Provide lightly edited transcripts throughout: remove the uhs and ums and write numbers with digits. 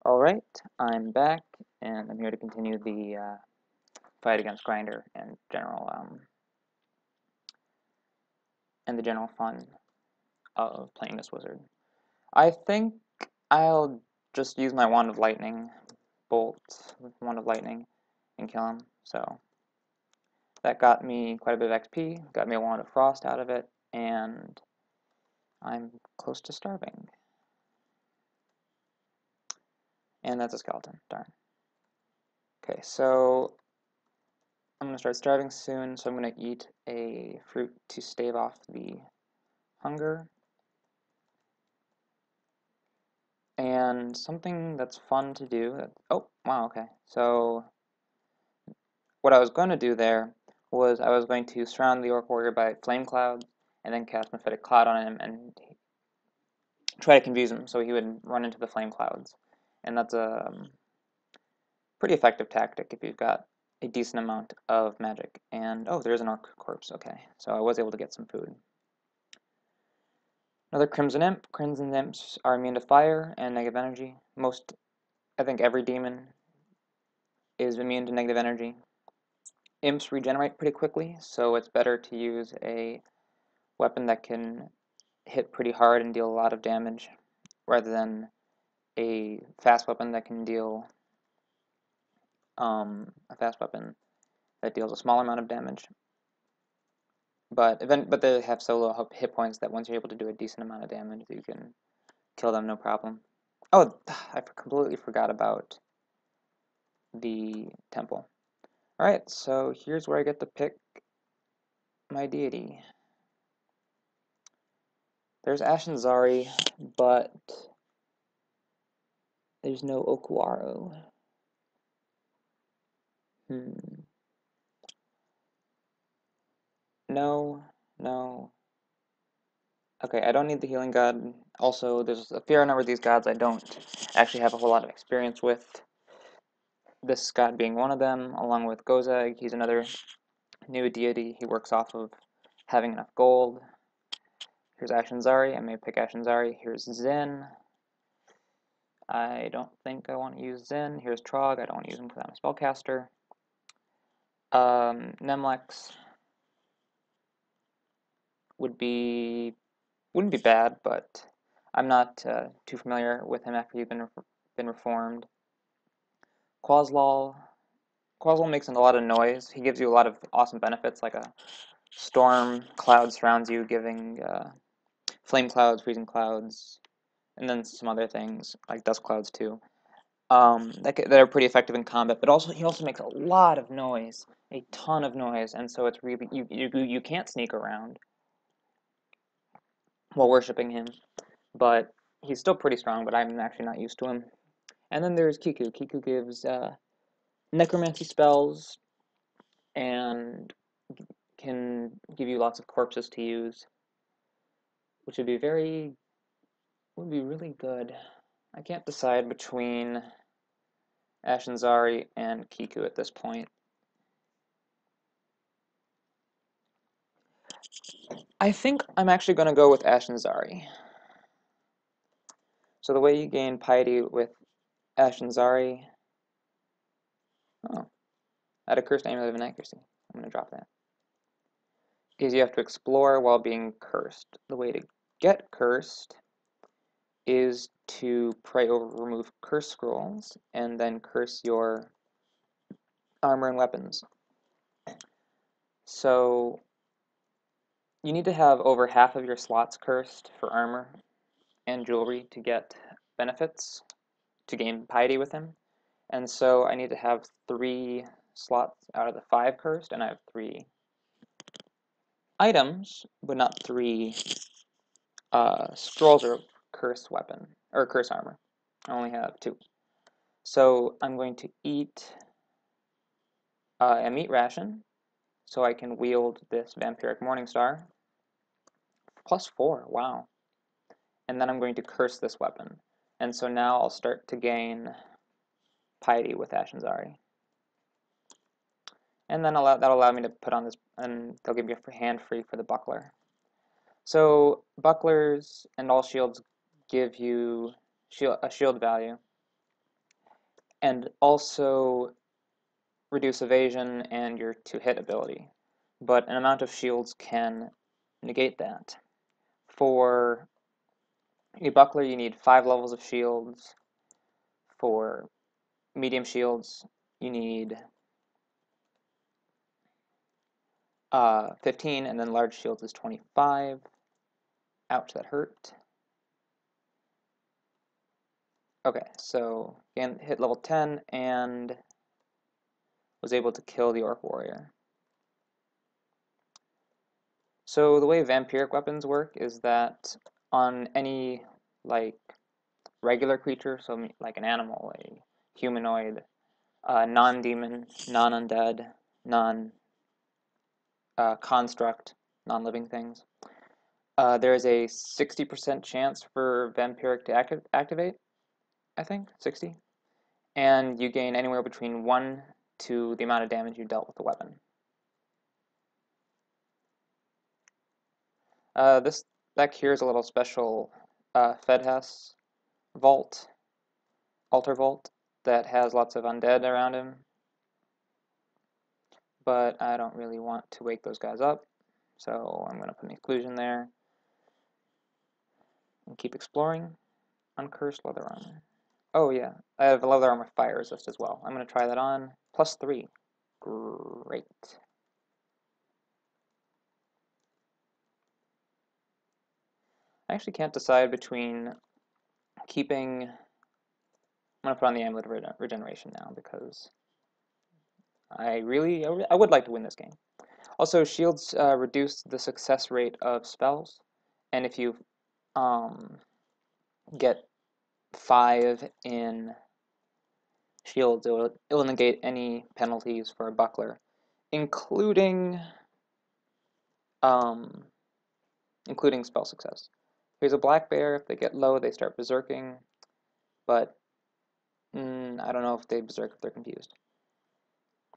Alright, I'm back, and I'm here to continue the fight against Grinder and the general fun of playing this wizard. I think I'll just use my Wand of Lightning, bolt with Wand of Lightning, and kill him. So that got me quite a bit of XP, got me a Wand of Frost out of it, and I'm close to starving. And that's a skeleton, darn. Okay, so I'm going to start starving soon, so I'm going to eat a fruit to stave off the hunger. And something that's fun to do, oh, wow, okay. So what I was going to do there was I was going to surround the Orc Warrior by flame clouds and then cast Mephitic Cloud on him and try to confuse him so he would run into the flame clouds. And that's a pretty effective tactic if you've got a decent amount of magic. And, oh, there's an Orc corpse, okay. So I was able to get some food. Another Crimson Imp. Crimson Imps are immune to fire and negative energy. I think every demon is immune to negative energy. Imps regenerate pretty quickly, so it's better to use a weapon that can hit pretty hard and deal a lot of damage, rather than a fast weapon that can deal deals a smaller amount of damage. But they have so low hit points that once you're able to do a decent amount of damage, you can kill them no problem. Oh, I completely forgot about the temple. Alright, so here's where I get to pick my deity. There's Ashen Zari, but there's no Okuaro. No, no. Okay, I don't need the healing god. Also, there's a fair number of these gods I don't actually have a whole lot of experience with. This god being one of them, along with Gozag. He's another new deity. He works off of having enough gold. Here's Ashen Zari. I may pick Ashen Zari. Here's Zen. I don't think I want to use Zen. Here's Trog. I don't want to use him because I'm a spellcaster. Nemlex wouldn't be bad, but I'm not too familiar with him after he's been reformed. Quaslol makes a lot of noise. He gives you a lot of awesome benefits, like a storm cloud surrounds you, giving flame clouds, freezing clouds, and then some other things like dust clouds too. That are pretty effective in combat, but he also makes a lot of noise, a ton of noise, and so it's really you can't sneak around while worshipping him, but he's still pretty strong, but I'm actually not used to him. And then there's Kiku. Kiku gives necromancy spells and can give you lots of corpses to use, which would be really good. I can't decide between Ashen Zari and Kiku at this point. I think I'm actually going to go with Ashen Zari. So the way you gain piety with Ashen Zari, at a cursed amulet of inaccuracy. I'm going to drop that. Is you have to explore while being cursed. The way to get cursed is to pray over remove curse scrolls and then curse your armor and weapons. So you need to have over half of your slots cursed for armor and jewelry to get benefits, to gain piety with him. And so I need to have 3 slots out of the 5 cursed, and I have 3 items, but not 3 scrolls or curse weapon, or curse armor. I only have 2. So I'm going to eat a meat ration, so I can wield this Vampiric Morningstar. +4, wow. And then I'm going to curse this weapon. And so now I'll start to gain piety with Ashen Zari. And then that'll allow me to put on this, and they'll give me a hand free for the buckler. So bucklers and all shields give you a shield value. and also reduce evasion and your to-hit ability. But an amount of shields can negate that. For a buckler, you need 5 levels of shields. For medium shields, you need 15, and then large shields is 25. Ouch, that hurt. Okay, so again, hit level 10 and was able to kill the Orc Warrior. So the way vampiric weapons work is that on any like regular creature, so like an animal, a humanoid, non-demon, non-undead, non-construct, non-living things, there is a 60% chance for vampiric to activate, I think, 60. And you gain anywhere between 1 to the amount of damage you dealt with the weapon. This back here is a little special Fedhas vault, altar vault, that has lots of undead around him. But I don't really want to wake those guys up, so I'm going to put an exclusion there and keep exploring. Uncursed leather armor. Oh yeah, I have a leather armor fire resist as well. I'm going to try that on. +3. Great. I actually can't decide between keeping... I'm going to put on the Amulet of Regeneration now because I would like to win this game. Also, shields reduce the success rate of spells, and if you get 5 in shields, it'll negate any penalties for a buckler, including spell success. Here's a black bear. If they get low, they start berserking, but I don't know if they berserk if they're confused.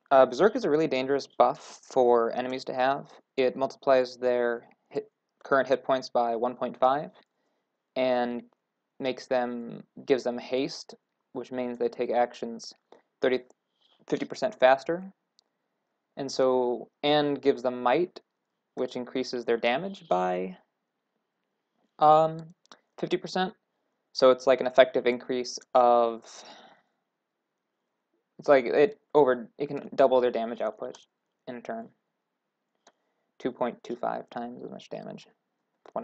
Berserk is a really dangerous buff for enemies to have. It multiplies their current hit points by 1.5 and gives them haste, which means they take actions 50% faster, and gives them might, which increases their damage by 50%. So it's like an effective increase of, it's like it can double their damage output in a turn. 2.25 times as much damage, from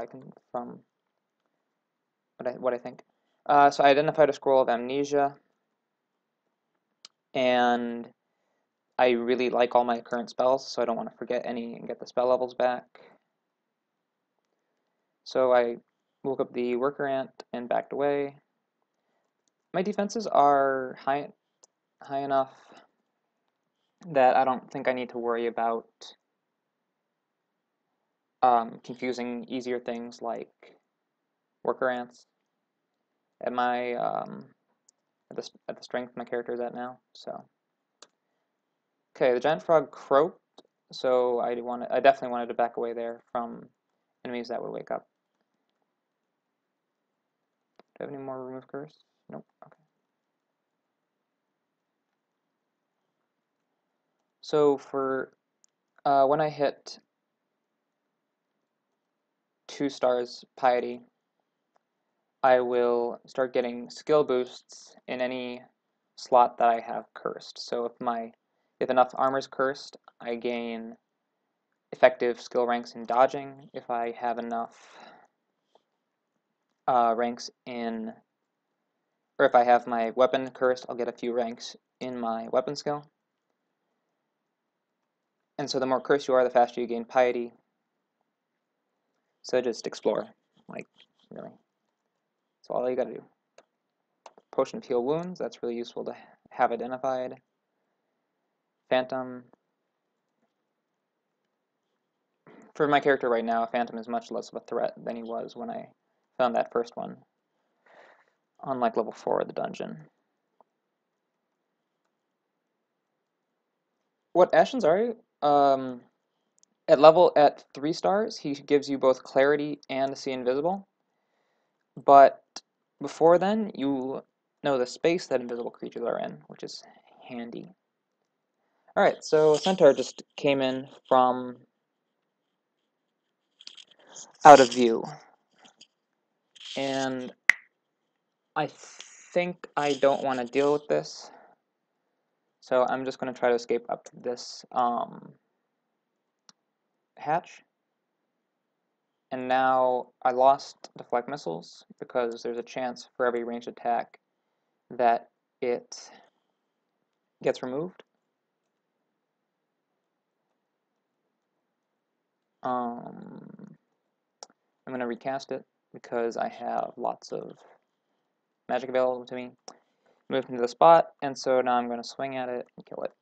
what I think. So I identified a scroll of amnesia, and I really like all my current spells, so I don't want to forget any and get the spell levels back. So I woke up the worker ant and backed away. My defenses are high enough that I don't think I need to worry about confusing easier things like worker ants at my at the strength my character is at now. So okay, the giant frog croaked, so I definitely wanted to back away there from enemies that would wake up. Do I have any more remove curse? Nope. Okay. So for when I hit 2 stars piety, I will start getting skill boosts in any slot that I have cursed. So if enough armor is cursed, I gain effective skill ranks in dodging. If I have enough ranks in, or if I have my weapon cursed, I'll get a few ranks in my weapon skill. And so the more cursed you are, the faster you gain piety. So just explore, like, really. That's all you gotta do. Potion of heal wounds, that's really useful to have identified. Phantom. For my character right now, Phantom is much less of a threat than he was when I found that first one on like level 4 of the dungeon. What Ashen's are? At 3 stars, he gives you both clarity and see invisible. But before then, you know the space that invisible creatures are in, which is handy. Alright, so Centaur just came in from out of view. And I think I don't want to deal with this. So I'm just going to try to escape up to this hatch. And now I lost deflect missiles because there's a chance for every ranged attack that it gets removed. I'm going to recast it because I have lots of magic available to me. Moved into the spot, and so now I'm going to swing at it and kill it.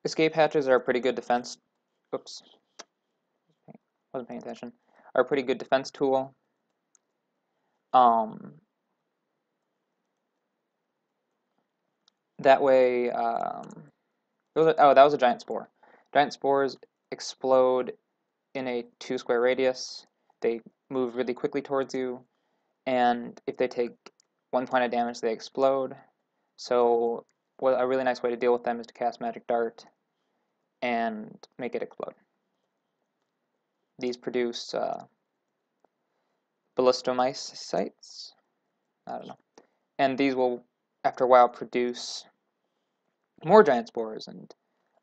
Escape hatches are a pretty good defense. Oops, wasn't paying attention. Are a pretty good defense tool. That way, that was a giant spore. Giant spores explode in a 2 square radius. They move really quickly towards you, and if they take 1 point of damage, they explode. So, a really nice way to deal with them is to cast Magic Dart and make it explode. These produce ballistomycetes? I don't know. And these will, after a while, produce more giant spores, and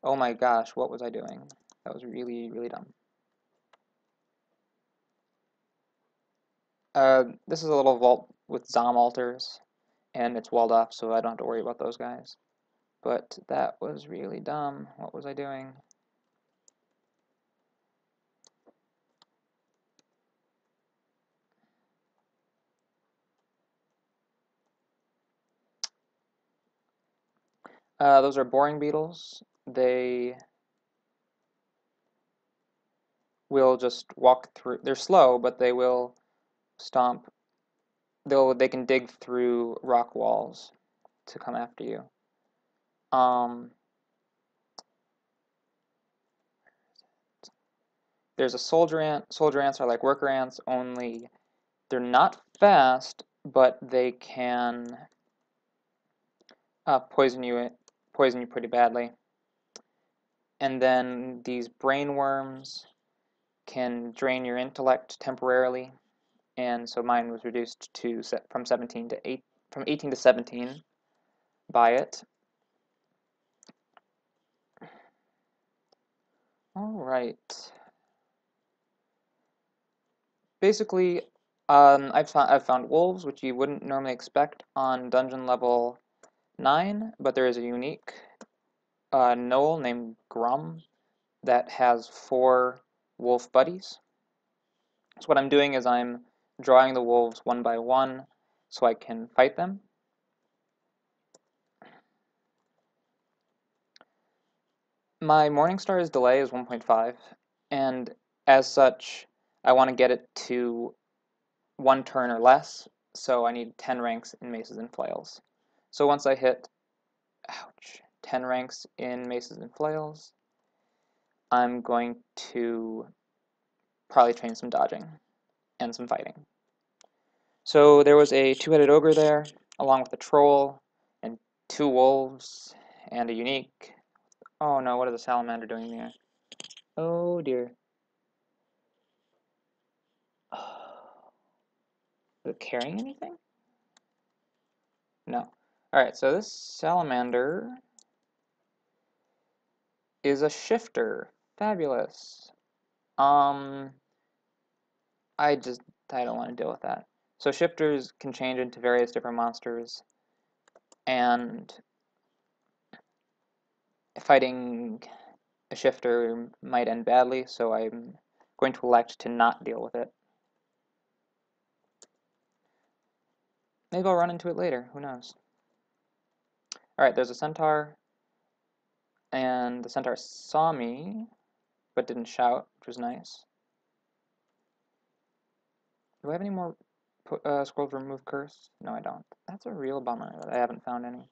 oh my gosh, what was I doing? That was really, really dumb. This is a little vault with Zom altars, and it's walled off, so I don't have to worry about those guys. But that was really dumb. What was I doing? Those are boring beetles. They will just walk through. They're slow, but they will stomp. They can dig through rock walls to come after you. There's a soldier ant. Soldier ants are like worker ants, only they're not fast, but they can poison you pretty badly. And then these brain worms can drain your intellect temporarily, and so mine was reduced to from 18 to 17 by it. All right. Basically, I've found wolves, which you wouldn't normally expect on dungeon level 9, but there is a unique gnoll named Grum that has 4 wolf buddies. So what I'm doing is I'm drawing the wolves one by one so I can fight them. My Morningstar's delay is 1.5, and as such, I want to get it to 1 turn or less, so I need 10 ranks in maces and flails. So once I hit, 10 ranks in maces and flails, I'm going to probably train some dodging and some fighting. So there was a 2-headed ogre there, along with a troll, and 2 wolves, and a unique. Oh no, what is a salamander doing there? Oh dear. Is it carrying anything? No. Alright, so this salamander is a shifter. Fabulous. I don't want to deal with that. So shifters can change into various different monsters, and fighting a shifter might end badly, so I'm going to elect to not deal with it. Maybe I'll run into it later, who knows. Alright, there's a centaur, and the centaur saw me, but didn't shout, which was nice. Do I have any more scrolls remove curse? No, I don't. That's a real bummer that I haven't found any.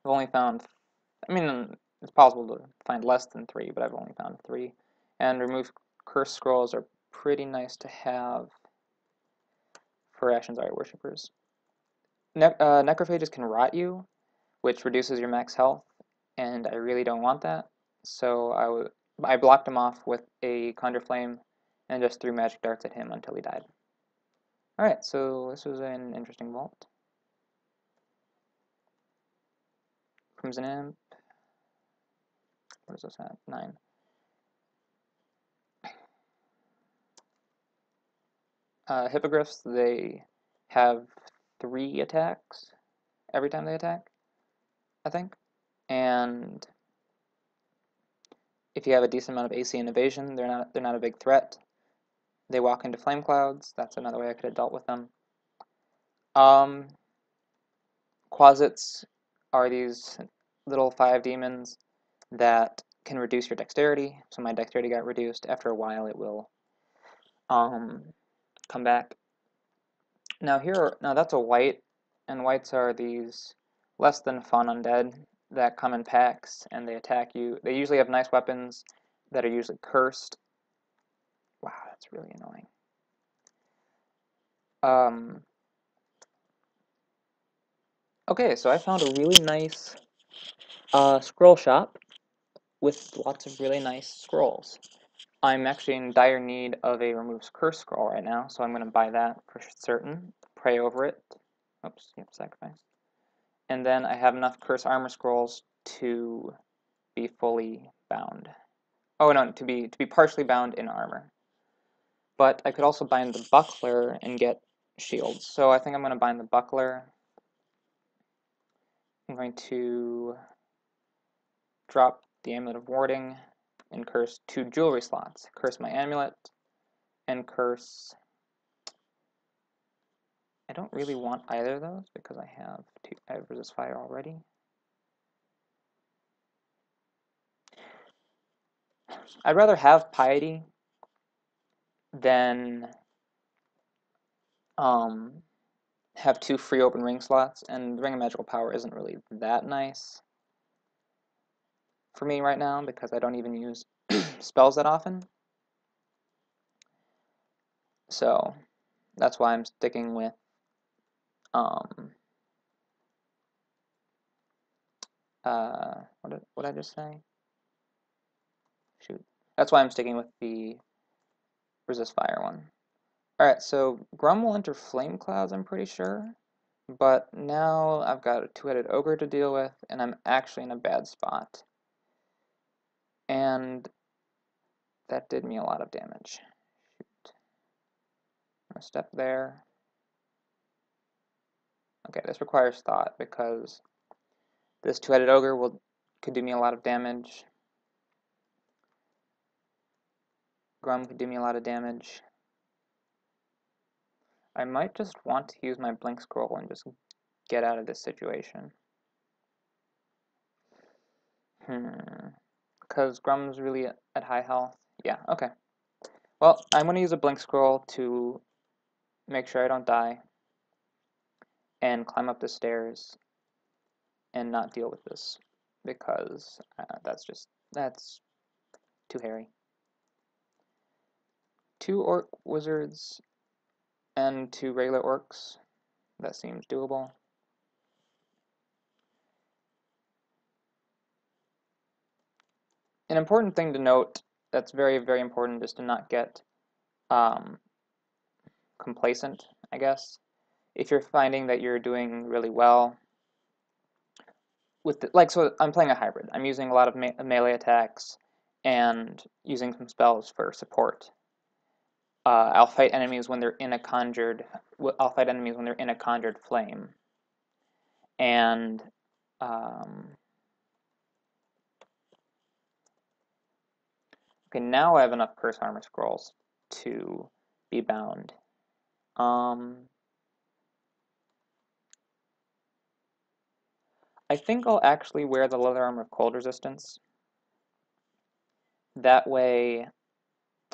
I've only found, It's possible to find less than 3, but I've only found 3. And remove curse scrolls are pretty nice to have for Ashen's Art Worshippers. Necrophages can rot you, which reduces your max health, and I really don't want that. So I blocked him off with a Conjure Flame and just threw magic darts at him until he died. Alright, so this was an interesting vault. Crimson Imp. What is this at? 9. Hippogriffs, they have 3 attacks every time they attack, I think. And if you have a decent amount of AC and evasion, they're not a big threat. They walk into flame clouds. That's another way I could have dealt with them. Quasits are these little 5 demons that can reduce your dexterity. So my dexterity got reduced. After a while, it will come back. Now that's a white, and whites are these less than fun undead that come in packs and they attack you. They usually have nice weapons that are usually cursed. Wow, that's really annoying. Okay, so I found a really nice scroll shop with lots of really nice scrolls. I'm actually in dire need of a removes curse scroll right now, so I'm going to buy that for certain. Pray over it. Oops, yep, sacrifice. And then I have enough curse armor scrolls to be fully bound. Oh no, to be partially bound in armor. But I could also bind the buckler and get shields. So I think I'm going to bind the buckler. I'm going to drop the Amulet of Warding and curse 2 jewelry slots. Curse my amulet and curse... I don't really want either of those because I have resist fire already. I'd rather have piety than have 2 free open ring slots, and Ring of Magical Power isn't really that nice for me right now because I don't even use spells that often. So that's why I'm sticking with what did I just say? Shoot. That's why I'm sticking with the resist fire one. Alright, so Grum will enter flame clouds, I'm pretty sure. But now I've got a 2-headed ogre to deal with, and I'm actually in a bad spot. And that did me a lot of damage. Shoot. I'm gonna step there. Okay, this requires thought because this 2-headed ogre could do me a lot of damage. Grum could do me a lot of damage. I might just want to use my blink scroll and just get out of this situation. Because Grum's really at high health. Yeah, okay. Well, I'm going to use a blink scroll to make sure I don't die and climb up the stairs and not deal with this because that's too hairy. 2 orc wizards and 2 regular orcs. That seems doable. An important thing to note that's very, very important is to not get complacent, I guess. If you're finding that you're doing really well with so I'm playing a hybrid. I'm using a lot of melee attacks and using some spells for support. I'll fight enemies when they're in a conjured. I'll fight enemies when they're in a conjured flame. And okay, now I have enough curse armor scrolls to be bound. I think I'll actually wear the leather armor of cold resistance. That way,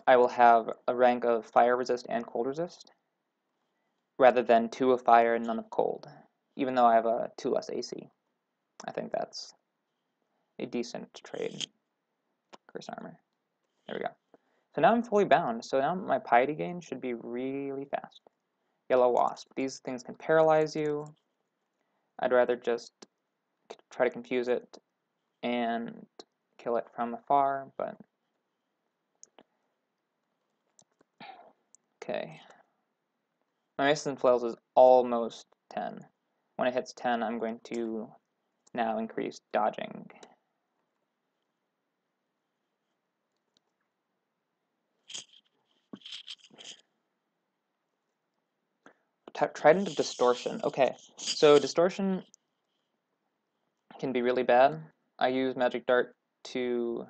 I will have a rank of fire resist and cold resist, rather than 2 of fire and none of cold, even though I have a 2 less AC. I think that's a decent trade. Curse armor. There we go. So now I'm fully bound, so now my piety gain should be really fast. Yellow wasp. These things can paralyze you. I'd rather just try to confuse it and kill it from afar, but okay. My Masons and Flails is almost 10. When it hits 10, I'm going to now increase dodging. Trident of Distortion. Okay, so Distortion can be really bad. I use Magic Dart to...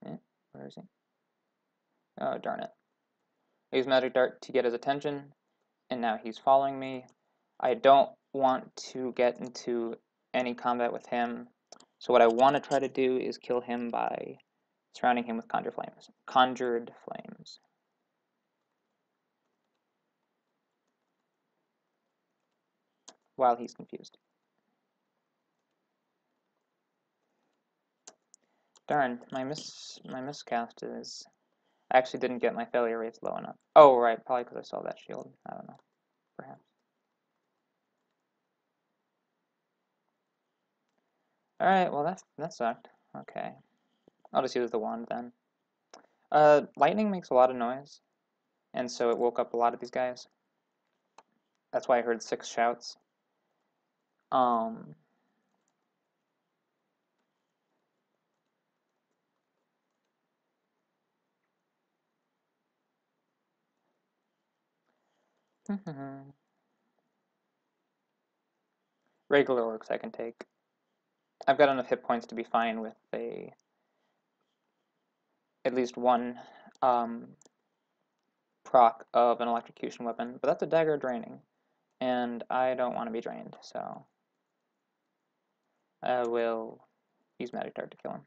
where is he? Oh, darn it. I use Magic Dart to get his attention, and now he's following me. I don't want to get into any combat with him, so what I want to try to do is kill him by surrounding him with Conjured Flames. While he's confused. Darn, my miscast is... I actually didn't get my failure rates low enough. Oh, right, probably because I saw that shield. I don't know, perhaps. Alright, well that sucked. Okay. I'll just use the wand then. Lightning makes a lot of noise, and so it woke up a lot of these guys. That's why I heard 6 shouts. Regular orcs I can take. I've got enough hit points to be fine with at least one proc of an electrocution weapon, but that's a dagger draining, and I don't want to be drained, so I will use Magic Dart to kill him.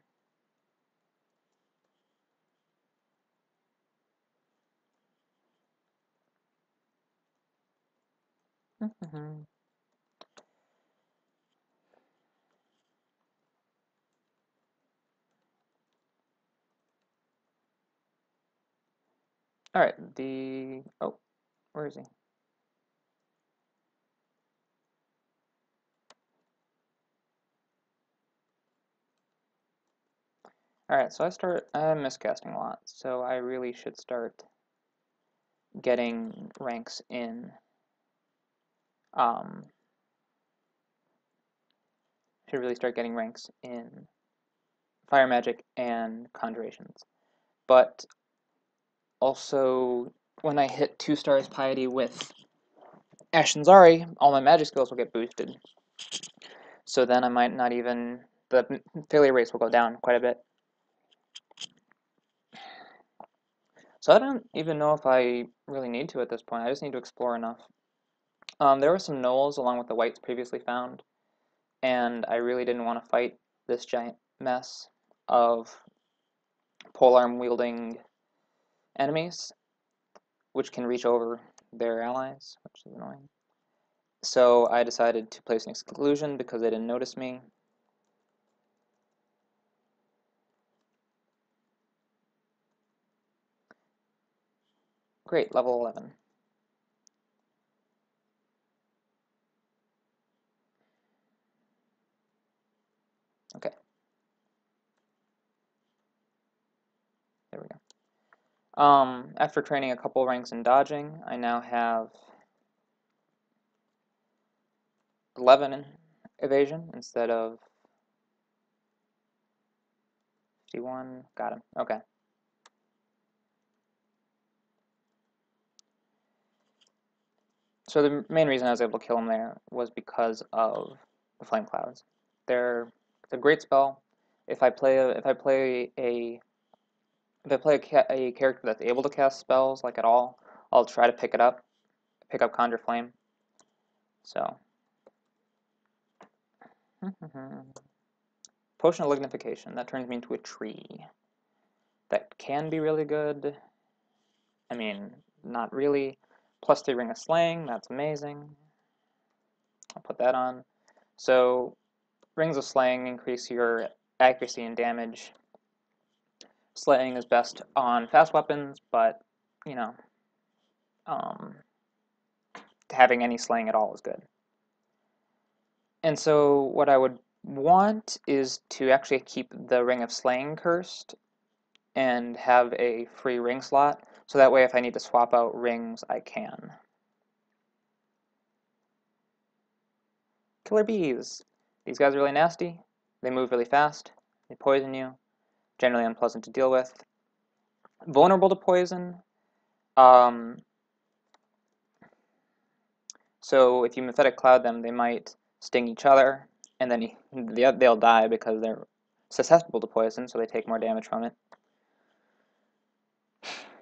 Alright, oh, where is he? Alright, so I'm miscasting a lot, so I really should start getting ranks in, Fire Magic and Conjurations. But also, when I hit 2 stars Piety with Ashen's all my magic skills will get boosted. So then I might not even... the failure rates will go down quite a bit. So I don't even know if I really need to at this point. I just need to explore enough. There were some gnolls along with the whites previously found, and I really didn't want to fight this giant mess of polearm-wielding enemies, which can reach over their allies, which is annoying. So I decided to place an exclusion because they didn't notice me. Great, level 11. Okay. There we go. After training a couple ranks in dodging, I now have 11 in evasion instead of 51. Got him. Okay. So the main reason I was able to kill him there was because of the flame clouds. They're a great spell. If I play a character that's able to cast spells like at all, I'll try to pick up Conjure Flame. So Potion of Lignification, that turns me into a tree. That can be really good. I mean, not really. +3 Ring of Slaying, that's amazing. I'll put that on. So, Rings of Slaying increase your accuracy and damage. Slaying is best on fast weapons, but, you know, um, having any slaying at all is good. And so what I would want is to actually keep the Ring of Slaying cursed and have a free ring slot, so that way if I need to swap out rings, I can. Killer bees. These guys are really nasty. They move really fast. They poison you. Generally unpleasant to deal with. Vulnerable to poison. So if you Mephitic Cloud them, they might sting each other, and then they'll die because they're susceptible to poison, so they take more damage from it.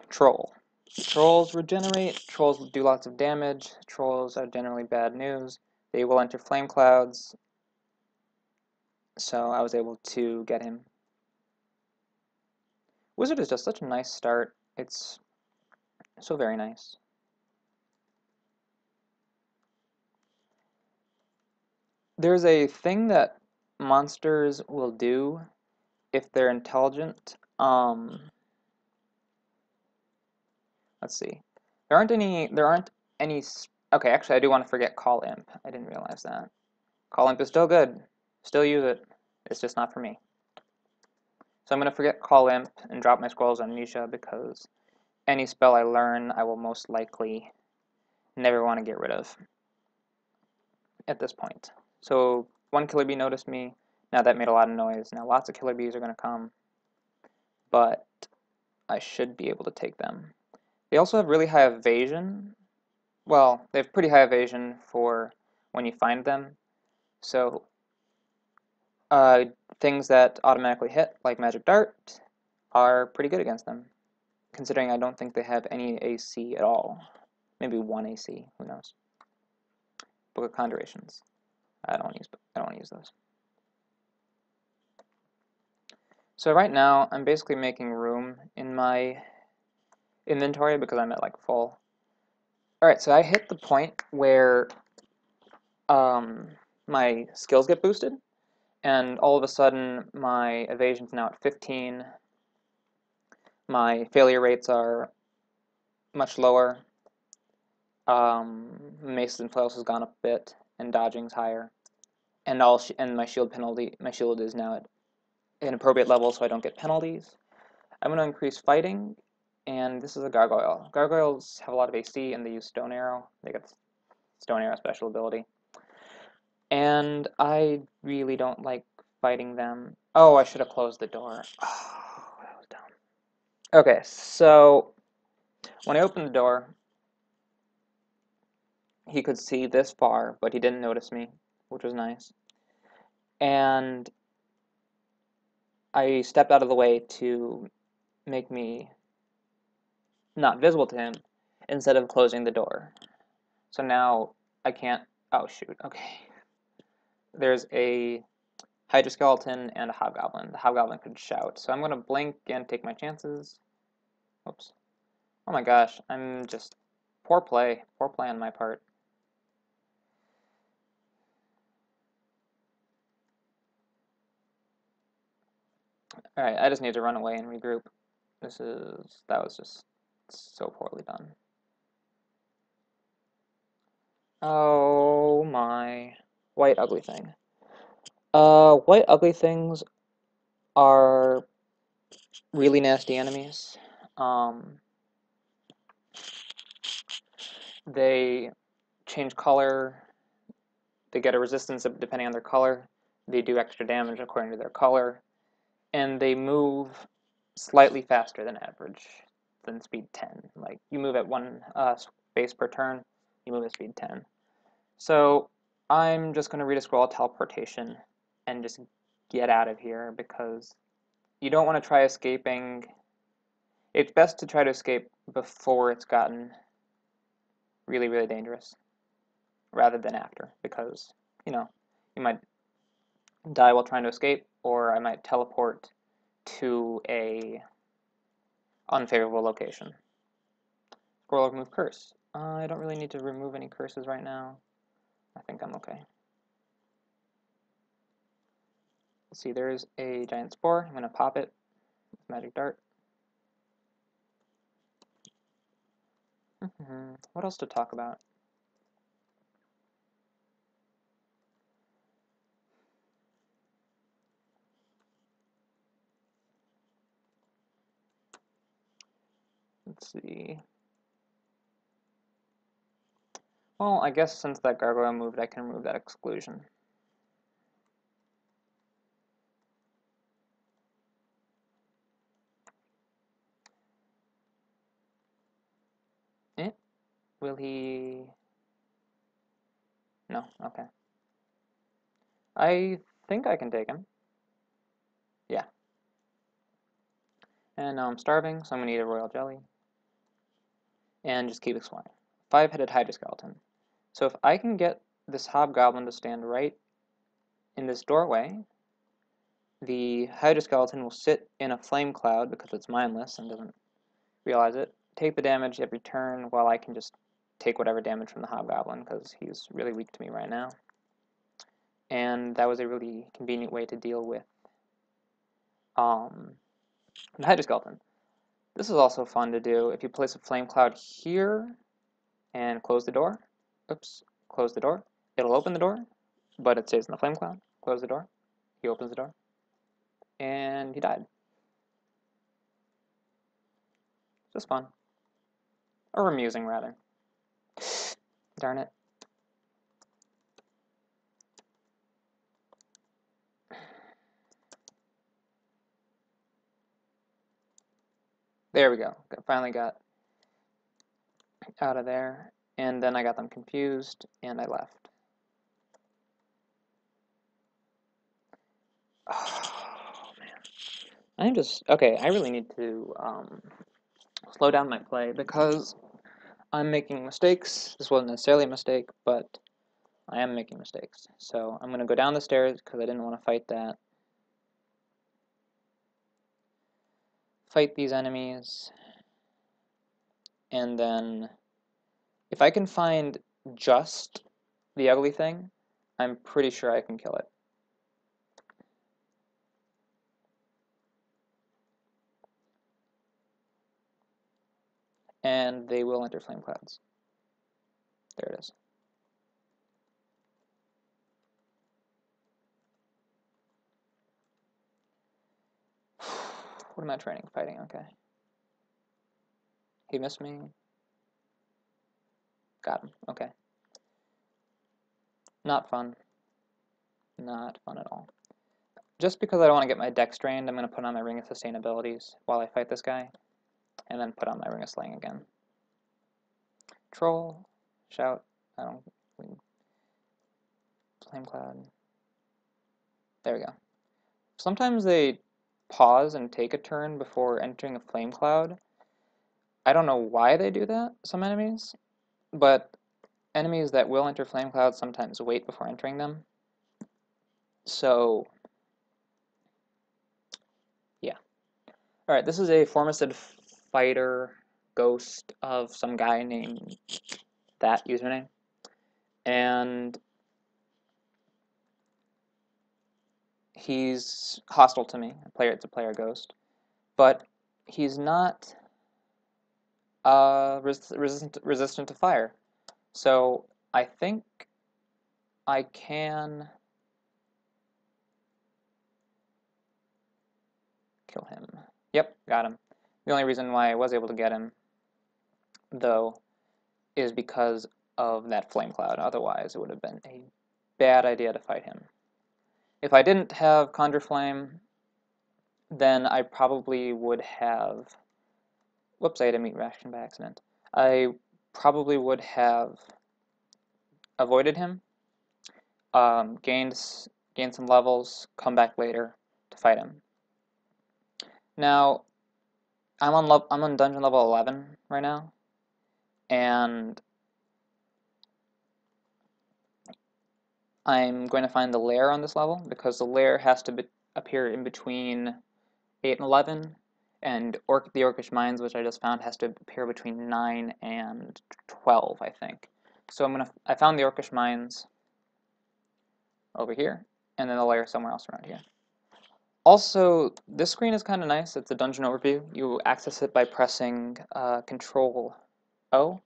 Troll. Trolls regenerate. Trolls do lots of damage. Trolls are generally bad news. They will enter flame clouds, so I was able to get him. Wizard is just such a nice start. It's so very nice. There's a thing that monsters will do if they're intelligent. Let's see. There aren't any, okay, actually I do want to forget Call Imp. I didn't realize that. Call Imp is still good. Still use it. It's just not for me. So I'm going to forget Call Imp and drop my scrolls on Nisha because any spell I learn I will most likely never want to get rid of at this point. So one killer bee noticed me. Now that made a lot of noise. Now lots of killer bees are going to come, but I should be able to take them. They also have really high evasion. Well, they have pretty high evasion for when you find them. So things that automatically hit, like Magic Dart, are pretty good against them, considering I don't think they have any AC at all. Maybe one AC, who knows. Book of Conjurations. I don't want to use those. So right now, I'm basically making room in my inventory because I'm at like full. Alright, so I hit the point where my skills get boosted, and all of a sudden my evasion's now at 15. My failure rates are much lower. Maces and flails has gone up a bit, and dodging's higher. And my shield penalty, my shield is now at an appropriate level, so I don't get penalties. I'm going to increase fighting, and this is a gargoyle. Gargoyles have a lot of AC, and they use Stone Arrow. They get Stone Arrow special ability. And I really don't like fighting them. Oh, I should have closed the door. Oh, that was dumb. Okay, so when I opened the door, he could see this far, but he didn't notice me, which was nice. And I stepped out of the way to make me not visible to him instead of closing the door. So now I can't... Oh, shoot. Okay. There's a Hydra Skeleton and a Hobgoblin. The Hobgoblin could shout. So I'm going to blink and take my chances. Oops. Oh my gosh. I'm just... Poor play. Poor play on my part. Alright, I just need to run away and regroup. That was just so poorly done. Oh my. White ugly thing. White ugly things are really nasty enemies. They change color. They get a resistance depending on their color. They do extra damage according to their color. And they move slightly faster than average, than speed 10. Like, you move at 1 space per turn, you move at speed 10. So, I'm just going to read a scroll of teleportation and just get out of here because you don't want to try escaping. It's best to try to escape before it's gotten really, really dangerous rather than after because, you know, you might die while trying to escape, or I might teleport to a unfavorable location. Scroll remove curse. I don't really need to remove any curses right now. I think I'm okay. see, there's a giant spore. I'm going to pop it with magic dart. What else to talk about? Let's see. Well, I guess since that gargoyle moved, I can remove that exclusion. Eh? Will he... No, okay. I think I can take him. Yeah. And now I'm starving, so I'm going to eat a royal jelly. And just keep exploring. 5-headed hydra skeleton. So if I can get this hobgoblin to stand right in this doorway, the hydra skeleton will sit in a flame cloud because it's mindless and doesn't realize it, take the damage every turn while I can just take whatever damage from the hobgoblin because he's really weak to me right now. And that was a really convenient way to deal with the hydra skeleton. This is also fun to do if you place a flame cloud here and close the door. Oops, close the door. It'll open the door, but it stays in the flame cloud. Close the door. He opens the door. And he died. Just fun. Or amusing, rather. Darn it. There we go. Finally got out of there. And then I got them confused, and I left. Oh, man. I'm just... Okay, I really need to slow down my play because I'm making mistakes. This wasn't necessarily a mistake, but I am making mistakes. So I'm going to go down the stairs because I didn't want to fight that. Fight these enemies. And then if I can find just the ugly thing, I'm pretty sure I can kill it. And they will enter flame clouds. There it is. What am I training? Fighting, okay. He missed me. Got him, okay. Not fun. Not fun at all. Just because I don't want to get my deck strained, I'm going to put on my Ring of Sustainabilities while I fight this guy, and then put on my Ring of Slaying again. Troll, shout, I don't... Flame Cloud. There we go. Sometimes they pause and take a turn before entering a Flame Cloud. I don't know why they do that, some enemies, but enemies that will enter Flame Clouds sometimes wait before entering them. So, yeah. Alright, this is a Formicid fighter ghost of some guy named that username. And he's hostile to me. It's a player ghost. But he's not resistant to fire. So I think I can kill him. Yep, got him. The only reason why I was able to get him, though, is because of that flame cloud. Otherwise, it would have been a bad idea to fight him. If I didn't have Conjure Flame, then I probably would have... Whoops, I had a meat ration by accident. I probably would have avoided him, gained some levels, come back later to fight him. Now, I'm on dungeon level 11 right now, and I'm going to find the lair on this level because the lair has to appear in between 8 and 11, and the Orcish Mines, which I just found, has to appear between 9 and 12, I think. So I found the Orcish Mines over here, and then the lair somewhere else around here. Also, this screen is kind of nice. It's a dungeon overview. You access it by pressing Control O,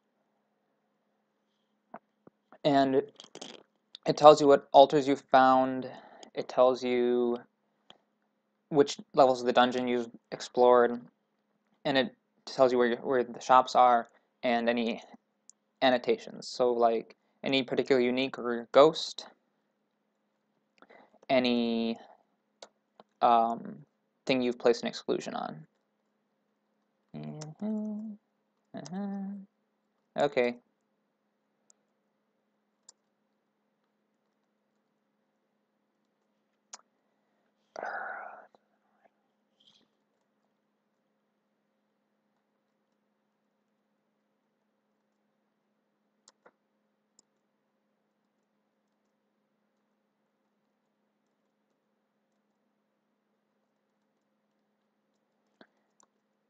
and it tells you what altars you've found. It tells you which levels of the dungeon you've explored, and it tells you where the shops are and any annotations. So like any particular unique or ghost, any thing you've placed an exclusion on. Okay.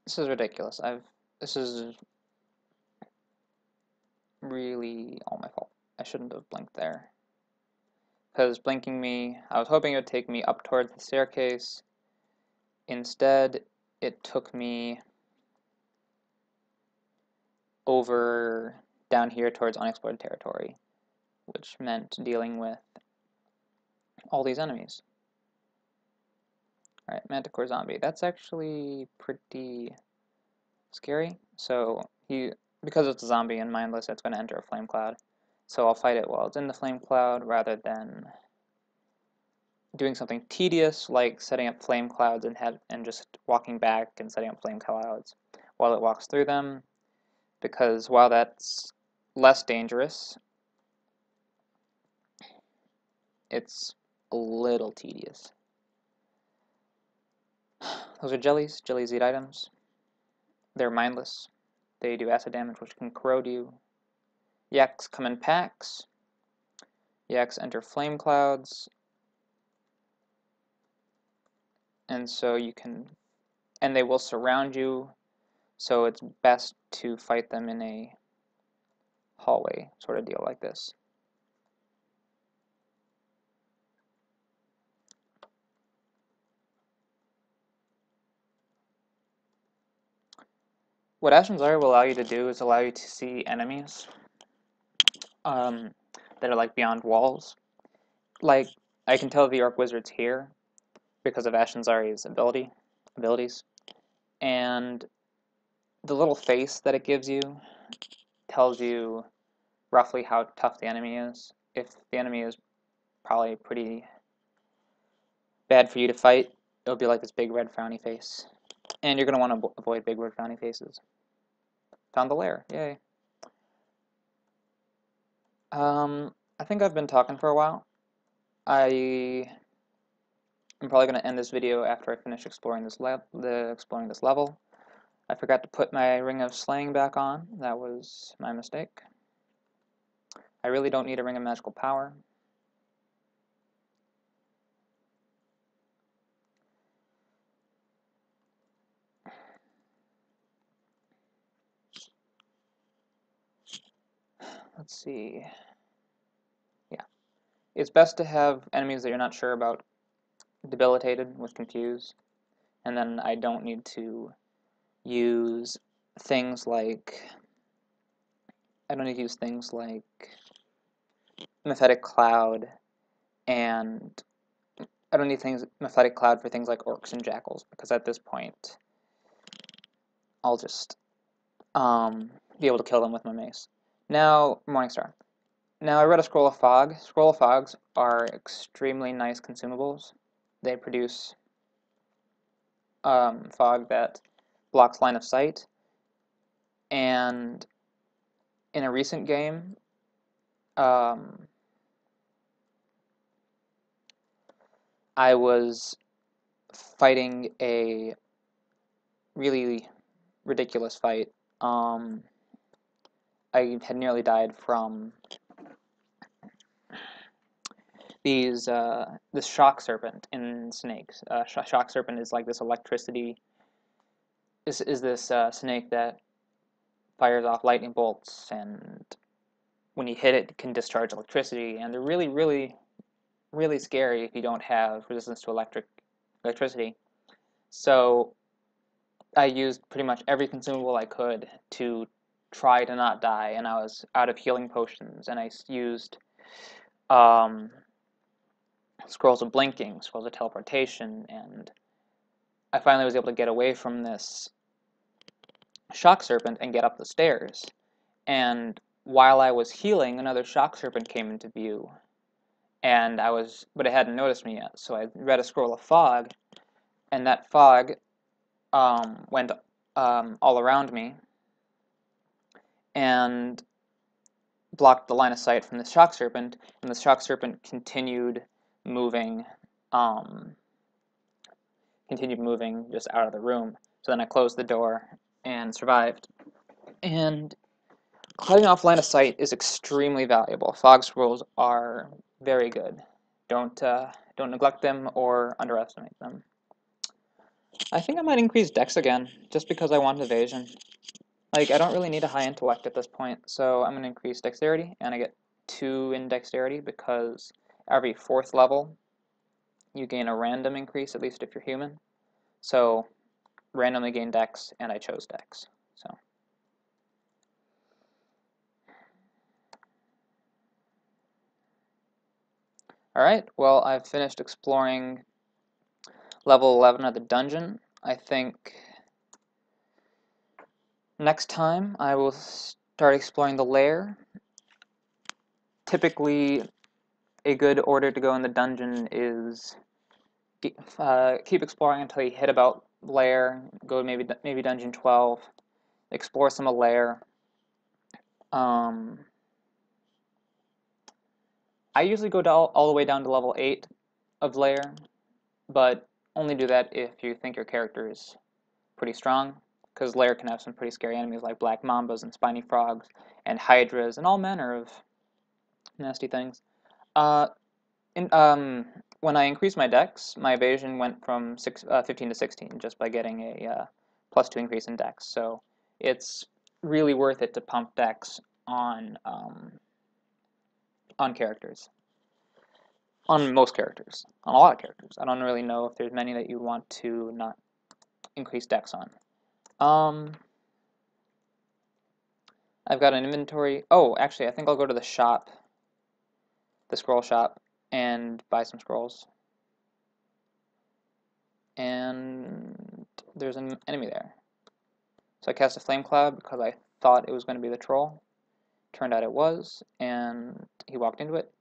This is ridiculous. This is really all my fault. I shouldn't have blinked there. Because blinking me, I was hoping it would take me up towards the staircase. Instead, it took me over down here towards unexplored territory, which meant dealing with all these enemies. Alright, Manticore Zombie. That's actually pretty scary. So because it's a zombie and mindless, it's going to enter a flame cloud. So I'll fight it while it's in the flame cloud rather than doing something tedious like setting up flame clouds and just walking back and setting up flame clouds while it walks through them. Because while that's less dangerous, it's a little tedious. Those are jellies. Jellies eat items. They're mindless. They do acid damage, which can corrode you. Yaks come in packs. Yaks enter flame clouds. And so and they will surround you, so it's best to fight them in a hallway sort of deal like this. What Ashen's Lair will allow you to do is allow you to see enemies that are like beyond walls. Like, I can tell the Orc Wizard's here because of Ashen Zari's abilities. And the little face that it gives you tells you roughly how tough the enemy is. If the enemy is probably pretty bad for you to fight, it'll be like this big red frowny face. And you're going to want to avoid big red frowny faces. Found the lair, yay. I think I've been talking for a while. I'm probably going to end this video after I finish exploring this level. I forgot to put my Ring of Slaying back on. That was my mistake. I really don't need a Ring of Magical Power. Let's see. Yeah. It's best to have enemies that you're not sure about debilitated with Confuse. And then I don't need to use things like... I don't need to use things like Mephitic Cloud, and I don't need Mephitic Cloud for things like Orcs and Jackals, because at this point I'll just be able to kill them with my mace. Now, Morningstar. Now I read a Scroll of Fog. Scroll of Fogs are extremely nice consumables. They produce fog that blocks line of sight, and in a recent game, I was fighting a really ridiculous fight. I had nearly died from this shock serpent in snakes. Shock serpent is like this electricity. This is this snake that fires off lightning bolts, and when you hit it, it can discharge electricity, and they're really, really, really scary if you don't have resistance to electric electricity. So I used pretty much every consumable I could to try to not die, and I was out of healing potions, and I used um, scrolls of blinking, scrolls of teleportation, and I finally was able to get away from this shock serpent and get up the stairs. And while I was healing, another shock serpent came into view, and but it hadn't noticed me yet. So I read a scroll of fog, and that fog went all around me and blocked the line of sight from the shock serpent, and the shock serpent moving, um, continued moving just out of the room. So then I closed the door and survived. And cutting off line of sight is extremely valuable. Fog scrolls are very good. Don't neglect them or underestimate them. I think I might increase Dex again, just because I want evasion. Like, I don't really need a high intellect at this point, so I'm going to increase dexterity, and I get 2 in dexterity because every 4th level you gain a random increase, at least if you're human. So, randomly gain dex, and I chose dex. So, alright, well, I've finished exploring level 11 of the dungeon. I think next time I will start exploring the lair. Typically, a good order to go in the dungeon is keep exploring until you hit about lair, go maybe dungeon 12, explore some of lair. I usually go all the way down to level 8 of lair, but only do that if you think your character is pretty strong, because lair can have some pretty scary enemies like black mambas and spiny frogs and hydras and all manner of nasty things. Uh, when I increased my dex, my evasion went from 15 to 16 just by getting a +2 increase in dex. So it's really worth it to pump dex on characters, on most characters, on a lot of characters. I don't really know if there's many that you want to not increase dex on. I've got an inventory. Oh, actually, I think I'll go to the shop, the scroll shop, and buy some scrolls. And there's an enemy there. So I cast a flame cloud because I thought it was going to be the troll. Turned out it was, and he walked into it,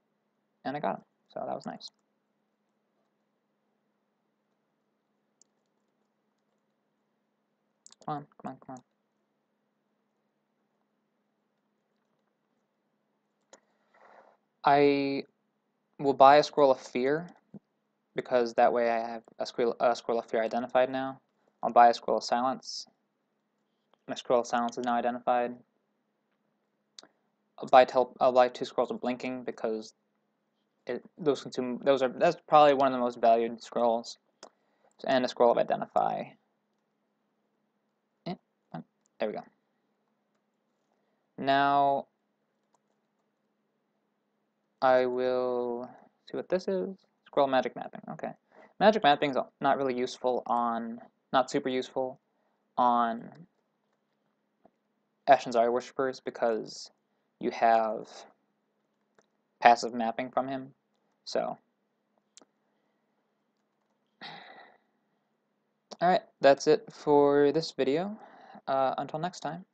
and I got him. So that was nice. Come on, come on, come on. I will buy a scroll of fear because that way I have a scroll of fear identified now. I'll buy a scroll of silence. My scroll of silence is now identified. I'll buy 2 scrolls of blinking because that's probably one of the most valued scrolls. And a scroll of identify. There we go. Now I will see what this is. Scroll magic mapping. Okay. Magic mapping is not really useful not super useful on Ashnzari worshippers because you have passive mapping from him. So, alright, that's it for this video. Until next time.